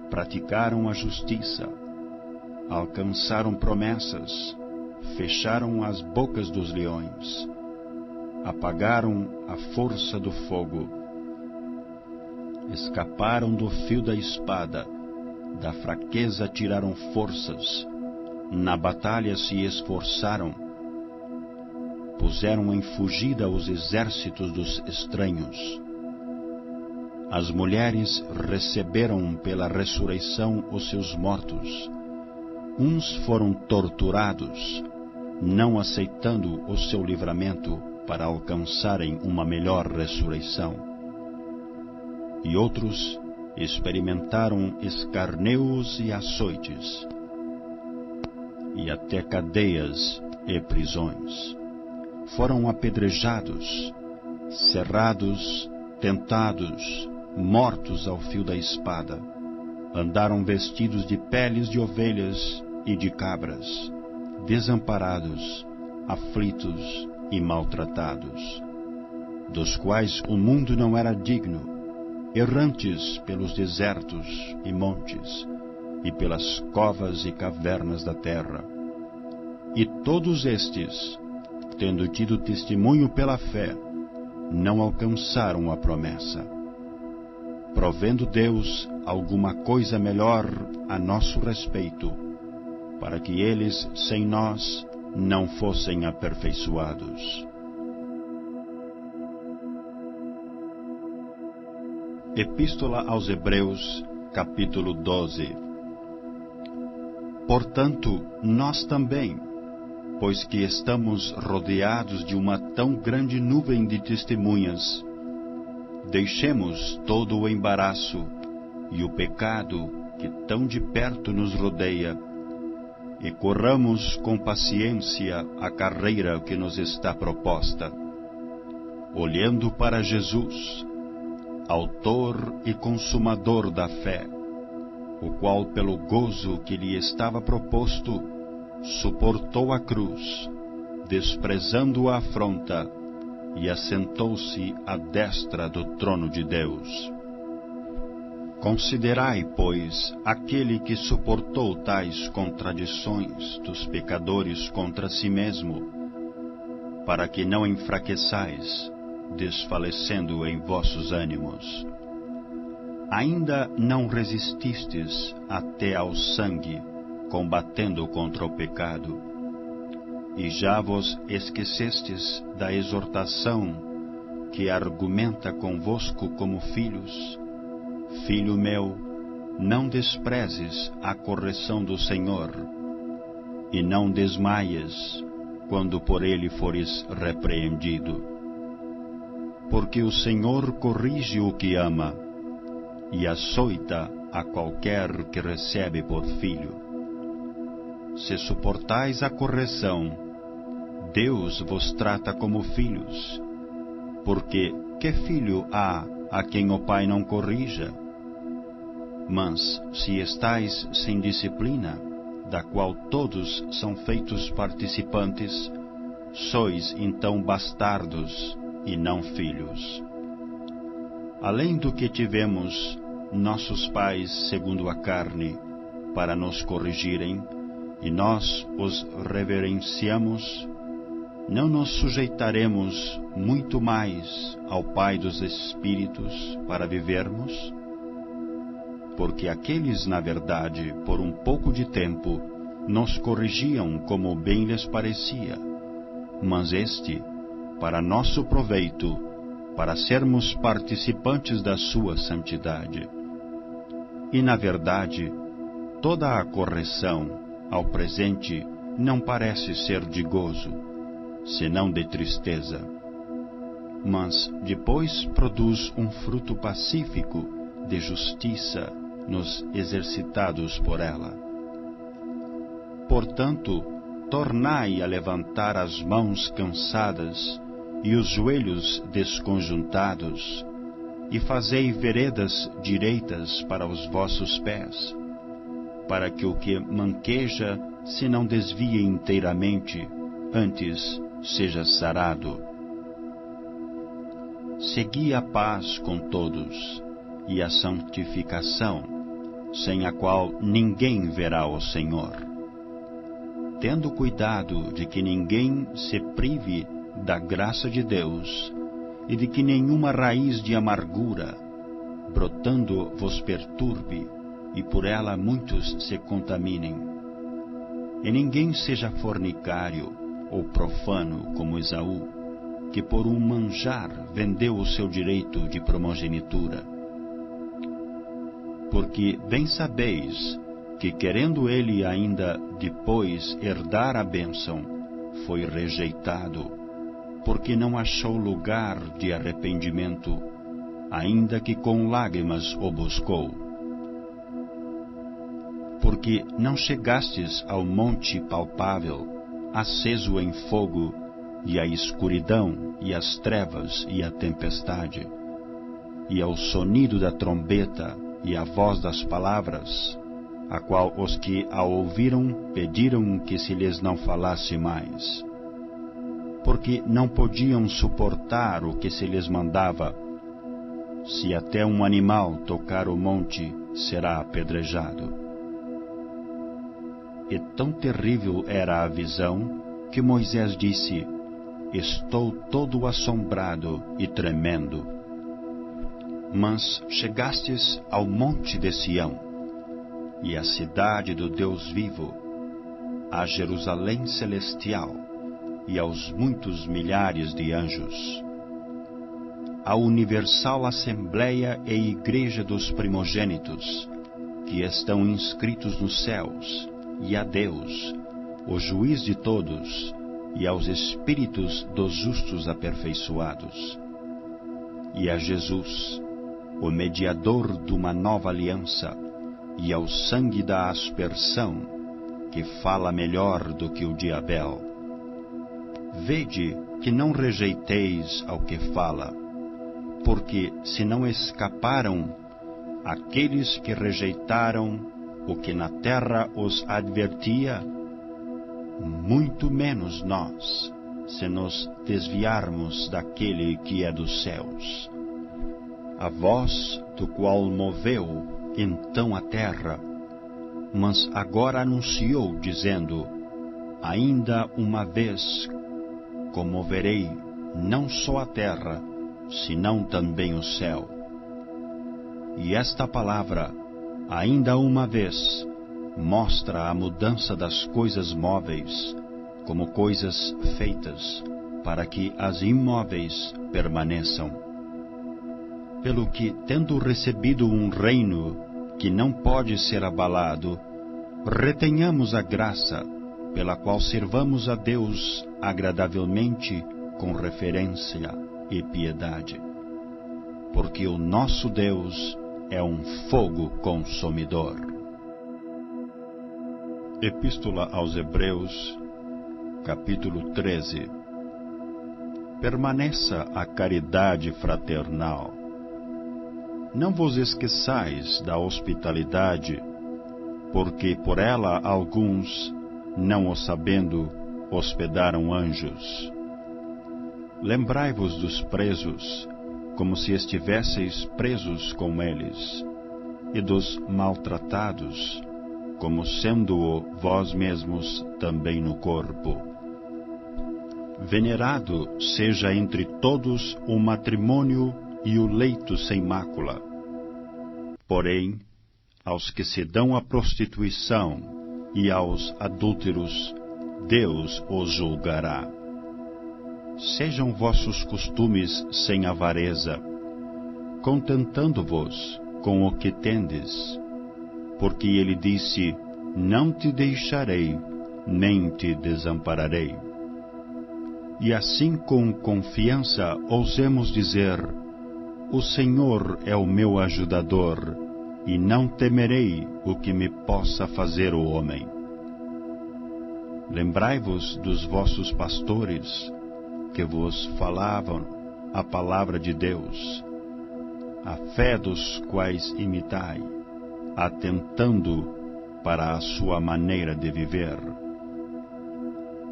[SPEAKER 1] praticaram a justiça, alcançaram promessas, fecharam as bocas dos leões, apagaram a força do fogo, escaparam do fio da espada, da fraqueza tiraram forças, na batalha se esforçaram, puseram em fugida os exércitos dos estranhos. As mulheres receberam pela ressurreição os seus mortos. Uns foram torturados, não aceitando o seu livramento para alcançarem uma melhor ressurreição. E outros experimentaram escarneos e açoites, e até cadeias e prisões. Foram apedrejados, cerrados, tentados, mortos ao fio da espada. Andaram vestidos de peles de ovelhas e de cabras, desamparados, aflitos e maltratados, dos quais o mundo não era digno, errantes pelos desertos e montes, e pelas covas e cavernas da terra. E todos estes, tendo tido testemunho pela fé, não alcançaram a promessa, provendo Deus alguma coisa melhor a nosso respeito, para que eles, sem nós, não fossem aperfeiçoados. Epístola aos Hebreus, capítulo 12. Portanto, nós também, pois que estamos rodeados de uma tão grande nuvem de testemunhas, deixemos todo o embaraço e o pecado que tão de perto nos rodeia, e corramos com paciência a carreira que nos está proposta, olhando para Jesus, autor e consumador da fé, o qual, pelo gozo que lhe estava proposto, suportou a cruz, desprezando a afronta, e assentou-se à destra do trono de Deus. Considerai, pois, aquele que suportou tais contradições dos pecadores contra si mesmo, para que não enfraqueçais, desfalecendo em vossos ânimos. Ainda não resististes até ao sangue, combatendo contra o pecado, e já vos esquecestes da exortação que argumenta convosco como filhos. Filho meu, não desprezes a correção do Senhor, e não desmaies quando por ele fores repreendido. Porque o Senhor corrige o que ama, e açoita a qualquer que recebe por filho. Se suportais a correção, Deus vos trata como filhos, porque que filho há a quem o pai não corrija? Mas, se estais sem disciplina, da qual todos são feitos participantes, sois então bastardos e não filhos. Além do que tivemos nossos pais segundo a carne, para nos corrigirem, e nós os reverenciamos, não nos sujeitaremos muito mais ao Pai dos Espíritos para vivermos? Porque aqueles, na verdade, por um pouco de tempo, nos corrigiam como bem lhes parecia, mas este, para nosso proveito, para sermos participantes da sua santidade. E, na verdade, toda a correção, ao presente, não parece ser de gozo, senão de tristeza. Mas depois produz um fruto pacífico de justiça nos exercitados por ela. Portanto, tornai a levantar as mãos cansadas e os joelhos desconjuntados, e fazei veredas direitas para os vossos pés, para que o que manqueja se não desvie inteiramente, antes seja sarado. Segui a paz com todos, e a santificação, sem a qual ninguém verá o Senhor, tendo cuidado de que ninguém se prive da graça de Deus, e de que nenhuma raiz de amargura, brotando, vos perturbe, e por ela muitos se contaminem. E ninguém seja fornicário ou profano como Esaú, que por um manjar vendeu o seu direito de primogenitura. Porque bem sabeis que, querendo ele ainda depois herdar a bênção, foi rejeitado, porque não achou lugar de arrependimento, ainda que com lágrimas o buscou. Porque não chegastes ao monte palpável, aceso em fogo, e à escuridão, e às trevas, e à tempestade, e ao sonido da trombeta, e à voz das palavras, a qual os que a ouviram pediram que se lhes não falasse mais, porque não podiam suportar o que se lhes mandava. Se até um animal tocar o monte, será apedrejado. E tão terrível era a visão, que Moisés disse: estou todo assombrado e tremendo. Mas chegastes ao monte de Sião, e à cidade do Deus vivo, à Jerusalém celestial, e aos muitos milhares de anjos, à universal assembleia e igreja dos primogênitos, que estão inscritos nos céus, e a Deus, o juiz de todos, e aos espíritos dos justos aperfeiçoados, e a Jesus, o mediador de uma nova aliança, e ao sangue da aspersão, que fala melhor do que o de Abel. Vede que não rejeiteis ao que fala, porque se não escaparam aqueles que rejeitaram o que na terra os advertia, muito menos nós, se nos desviarmos daquele que é dos céus. A voz do qual moveu então a terra, mas agora anunciou, dizendo: ainda uma vez comoverei não só a terra, senão também o céu. E esta palavra, ainda uma vez, mostra a mudança das coisas móveis, como coisas feitas, para que as imóveis permaneçam. Pelo que, tendo recebido um reino que não pode ser abalado, retenhamos a graça, pela qual servamos a Deus agradavelmente com referência e piedade. Porque o nosso Deus é um fogo consumidor. Epístola aos Hebreus, capítulo 13. Permaneça a caridade fraternal. não vos esqueçais da hospitalidade, porque por ela alguns, não o sabendo, hospedaram anjos. Lembrai-vos dos presos, como se estivesseis presos com eles, e dos maltratados, como sendo-o vós mesmos também no corpo. Venerado seja entre todos o matrimônio e o leito sem mácula. Porém, aos que se dão à prostituição e aos adúlteros, Deus os julgará. Sejam vossos costumes sem avareza, contentando-vos com o que tendes, porque ele disse: não te deixarei, nem te desampararei. E assim com confiança ousemos dizer: o Senhor é o meu ajudador, e não temerei o que me possa fazer o homem. Lembrai-vos dos vossos pastores, que vos falavam a palavra de Deus, a fé dos quais imitai, atentando para a sua maneira de viver.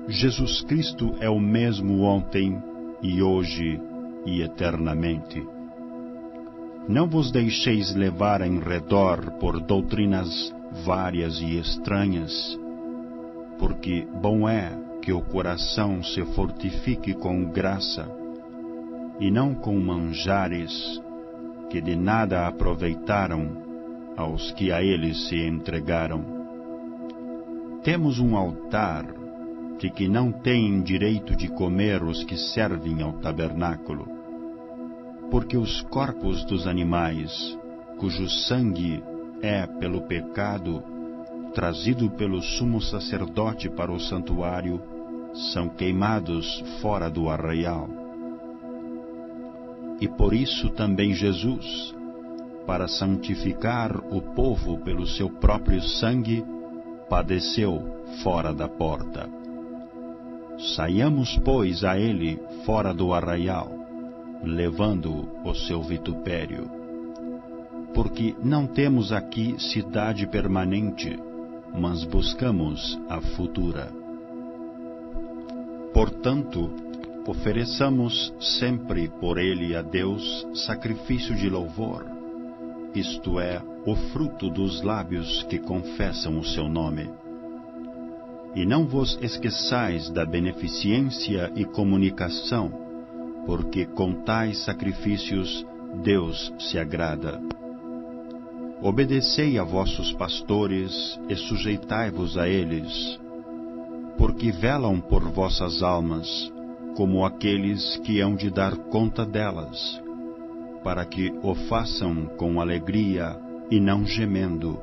[SPEAKER 1] Jesus Cristo é o mesmo ontem e hoje e eternamente. Não vos deixeis levar em redor por doutrinas várias e estranhas, porque bom é que o coração se fortifique com graça, e não com manjares que de nada aproveitaram aos que a eles se entregaram. Temos um altar de que não têm direito de comer os que servem ao tabernáculo, porque os corpos dos animais, cujo sangue é pelo pecado trazido pelo sumo sacerdote para o santuário, são queimados fora do arraial. E por isso também Jesus, para santificar o povo pelo seu próprio sangue, padeceu fora da porta. Saiamos, pois, a ele fora do arraial, levando o seu vitupério. Porque não temos aqui cidade permanente, mas buscamos a futura. Portanto, ofereçamos sempre por ele a Deus sacrifício de louvor, isto é, o fruto dos lábios que confessam o seu nome. E não vos esqueçais da beneficência e comunicação, porque com tais sacrifícios Deus se agrada. Obedecei a vossos pastores e sujeitai-vos a eles, porque velam por vossas almas, como aqueles que hão de dar conta delas, para que o façam com alegria e não gemendo,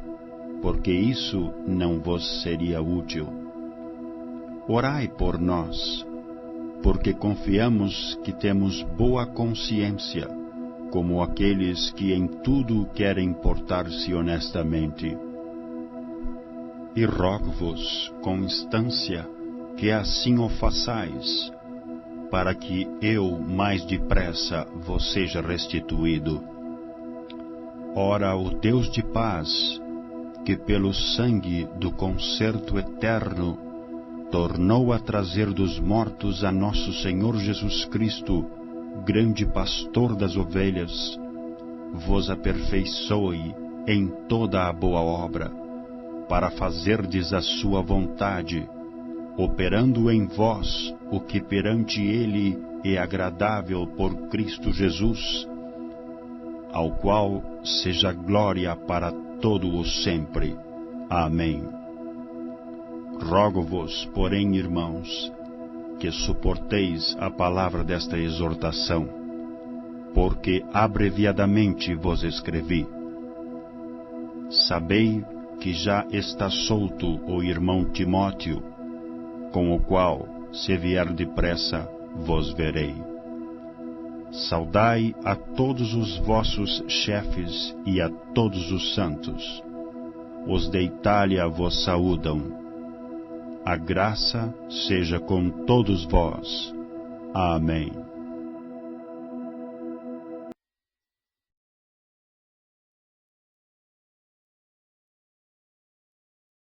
[SPEAKER 1] porque isso não vos seria útil. Orai por nós, porque confiamos que temos boa consciência, como aqueles que em tudo querem portar-se honestamente. E rogo-vos com instância que assim o façais, para que eu mais depressa vos seja restituído. Ora, o Deus de paz, que pelo sangue do concerto eterno tornou a trazer dos mortos a nosso Senhor Jesus Cristo, grande pastor das ovelhas, vos aperfeiçoe em toda a boa obra, para fazerdes a sua vontade, operando em vós o que perante ele é agradável por Cristo Jesus, ao qual seja glória para todo o sempre. Amém. Rogo-vos, porém, irmãos, que suporteis a palavra desta exortação, porque abreviadamente vos escrevi. Sabei que já está solto o irmão Timóteo, com o qual, se vier depressa, vos verei. Saudai a todos os vossos chefes e a todos os santos. Os de Itália vos saúdam. A graça seja com todos vós. Amém.